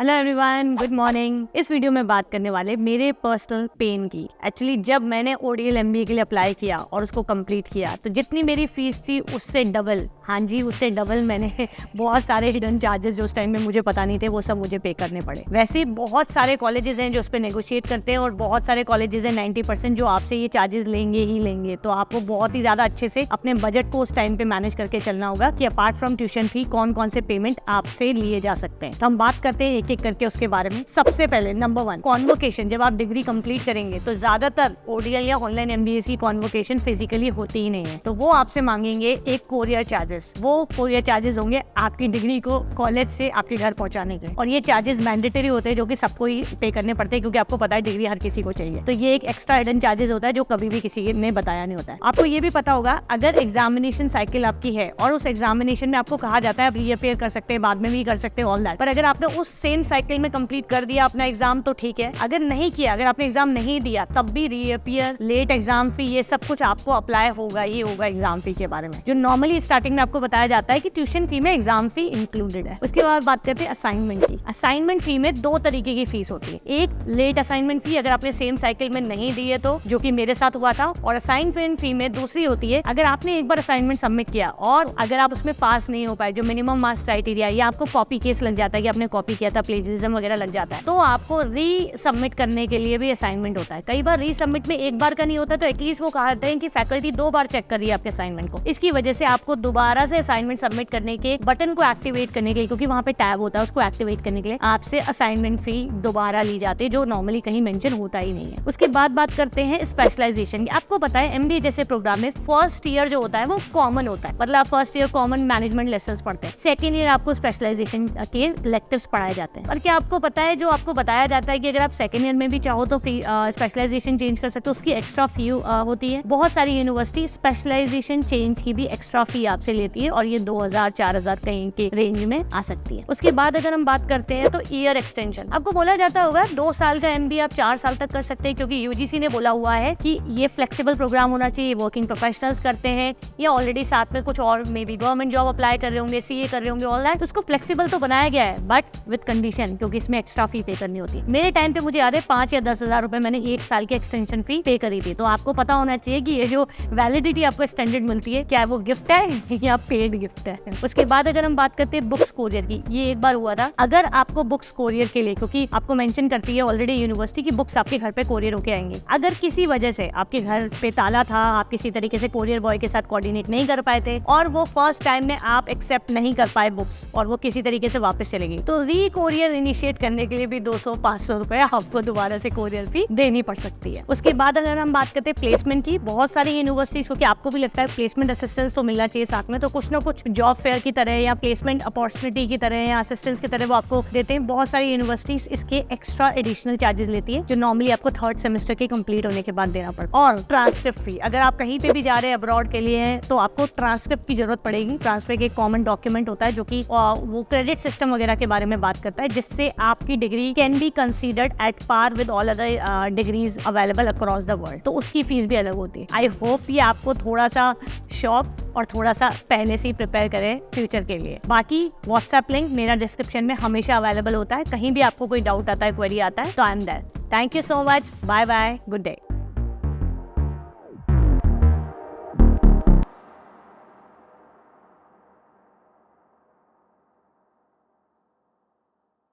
Hello everyone, good morning. इस video में बात करने वाले मेरे पर्सनल पेन की। एक्चुअली जब मैंने ODL MBA के लिए अप्लाई किया और उसको कंप्लीट किया तो जितनी मेरी फीस थी उससे डबल, हाँ जी उससे डबल मैंने बहुत सारे हिडन चार्जेस जो उस टाइम में मुझे पता नहीं थे वो सब मुझे पे करने पड़े। वैसे बहुत सारे कॉलेजेस हैं जो उस पर नेगोशिएट करते हैं और बहुत सारे कॉलेजेस हैं 90% जो आपसे ये चार्जेस लेंगे ही लेंगे। तो आपको बहुत ही ज़्यादा अच्छे से अपने बजट को उस टाइम पे मैनेज करके चलना होगा कि अपार्ट फ्रॉम ट्यूशन फी कौन कौन से पेमेंट आपसे लिए जा सकते हैं। तो हम बात करते हैं एक करके उसके बारे में। सबसे पहले नंबर 1, कॉन्वोकेशन। जब आप डिग्री कंप्लीट करेंगे तो ज्यादातर ODL या ऑनलाइन MBA की कॉन्वोकेशन फिजिकली होती ही नहीं है, तो वो आपसे मांगेंगे एक कोरियर चार्जेस। वो कोरियर चार्जेस होंगे आपकी डिग्री को कॉलेज से आपके घर पहुंचाने के, और ये चार्जेस मैंडेटरी होते हैं जो कि सबको ही पे करने पड़ते हैं क्योंकि आपको पता है डिग्री हर किसी को चाहिए। तो ये एक एक्स्ट्रा हिडन चार्जेस होता है जो कभी भी किसी ने बताया नहीं होता है। आपको ये भी पता होगा अगर एग्जामिनेशन साइकिल आपकी है और उस एग्जामिनेशन में आपको कहा जाता है आप रीअपियर कर सकते हैं, बाद में भी कर सकते हैं ऑल दैट, पर अगर आपने उस सेम साइकिल में कंप्लीट कर दिया अपना एग्जाम तो ठीक है, अगर नहीं किया, अगर आपने एग्जाम नहीं दिया तब भी रीअपियर, लेट एग्जाम फी, ये सब कुछ आपको अप्लाई होगा ही होगा एग्जाम फी के बारे में, जो नॉर्मली स्टार्टिंग में आपको बताया जाता है कि ट्यूशन फी में एग्जाम फी इंक्लूडेड है। उसके बाद बात करते हैं असाइनमेंट फी। असाइनमेंट फी में 2 तरीके की फीस होती है। एक लेट असाइनमेंट फी अगर आपने सेम साइकिल में नहीं दी है तो, जो कि मेरे साथ हुआ था, और असाइनमेंट फी में दूसरी होती है अगर आपने एक बार असाइनमेंट सबमिट किया और अगर आप उसमें पास नहीं हो पाए, जो मिनिमम मार्क्स क्राइटेरिया, या आपको कॉपी केस लग जाता है कि आपने कॉपी किया था, प्लेजरिज्म वगैरह लग जाता है, तो आपको री सबमिट करने के लिए भी असाइनमेंट होता है। कई बार री सबमिट में एक बार का नहीं होता तो एटलीस्ट वो कहते हैं कि फैकल्टी 2 बार चेक कर रही है आपके असाइनमेंट को। इसकी वजह से आपको दोबारा से असाइनमेंट सबमिट करने के बटन को एक्टिवेट करने के लिए, क्योंकि वहाँ पे टैब होता है, उसको एक्टिवेट करने के लिए आपसे असाइनमेंट फी दोबारा ली जाती है जो नॉर्मली कहीं मेंशन होता ही नहीं है। उसके बाद बात करते हैं स्पेशलाइजेशन की। आपको पता है MBA जैसे प्रोग्राम में फर्स्ट ईयर जो होता है वो कॉमन होता है, मतलब आप first year common management lessons पढ़ते हैं, सेकेंड ईयर आपको स्पेशलाइजेशन के इलेक्टिव्स पढ़ाए जाते हैं। और क्या आपको पता है जो आपको बताया जाता है कि अगर आप सेकेंड ईयर में भी चाहो तो स्पेशलाइजेशन चेंज कर सकते हो, उसकी एक्स्ट्रा फी होती है। बहुत सारी यूनिवर्सिटी स्पेशलाइजेशन चेंज की भी एक्स्ट्रा फी आपसे लेती है और ये 2000-4000 कहीं के रेंज में आ सकती है। उसके बाद अगर हम बात करते हैं तो ईयर एक्सटेंशन। आपको बोला जाता होगा 2 साल का MBA आप 4 साल तक कर सकते हैं क्योंकि UGC ने बोला हुआ है कि ये फ्लेक्सिबल प्रोग्राम होना चाहिए, वर्किंग प्रोफेशनल्स करते हैं या ऑलरेडी साथ में कुछ और may be government job apply कर रहे होंगे, CA कर रहे होंगे, ऑल दैट, उसको फ्लेक्सिबल तो बनाया गया है बट विद कंडीशन, क्योंकि इसमें एक्स्ट्रा फी पे करनी होती है। मेरे टाइम पे मुझे याद है 5 या 10 हजार रुपए मैंने 1 साल की एक्सटेंशन फी पे करी थी। तो आपको पता होना चाहिए कि ये जो वैलिडिटी आपको एक्सटेंडेड मिलती है क्या वो गिफ्ट है या पेड गिफ्ट है। उसके बाद अगर हम बात करते हैं बुक्स कोरियर की, ये एक बार हुआ था। अगर आपको बुक्स कोरियर के लिए, क्योंकि आपको मेंशन करती है ऑलरेडी यूनिवर्सिटी की बुक्स आपके घर पे कोरियर होके आएंगे, अगर किसी वजह से आपके घर पे ताला था, आप किसी तरीके से कोरियर बॉय के साथ कोऑर्डिनेट नहीं कर पाए थे और वो फर्स्ट टाइम में आप एक्सेप्ट नहीं कर पाए बुक्स और वो किसी तरीके से वापस चले गई, तो री कोरियर इनिशिएट करने के लिए भी 200-500 रुपए आपको दोबारा से कोरियर फी देनी पड़ सकती है। उसके बाद अगर हम बात करते हैं प्लेसमेंट की, बहुत सारी यूनिवर्सिटीज, क्योंकि आपको भी लगता है प्लेसमेंट असिस्टेंस तो मिलना चाहिए साथ में, तो कुछ ना कुछ जॉब फेयर की तरह या प्लेसमेंट अपॉर्चुनिटी की तरह या असिस्टेंस की तरह वो आपको देते हैं। बहुत सारी यूनिवर्सिटीज इसके एक्स्ट्रा एडिशनल चार्जेस लेती है जो नॉर्मली आपको 3rd सेमेस्टर के कंप्लीट होने के बाद देना पड़ता है। और ट्रांसक्रिप्ट फी, अगर आप कहीं पे भी जा रहे हैं अब्रॉड के लिए तो आपको ट्रांसक्रिप्ट की जरूरत पड़ेगी। ट्रांसक्रिप्ट एक कॉमन डॉक्यूमेंट होता है जो कि वो क्रेडिट सिस्टम वगैरह के बारे में बात करता है, जिससे आपकी degree can be considered at par with all other degrees available across the world, तो उसकी फीस भी अलग होती है। आई होप ये आपको थोड़ा सा शॉक और थोड़ा सा पहले से ही प्रिपेयर करें फ्यूचर के लिए। बाकी व्हाट्सएप लिंक मेरा डिस्क्रिप्शन में हमेशा अवेलेबल होता है, कहीं भी आपको कोई डाउट आता है, क्वेरी आता है तो I am there. Thank you so much, bye bye, good day.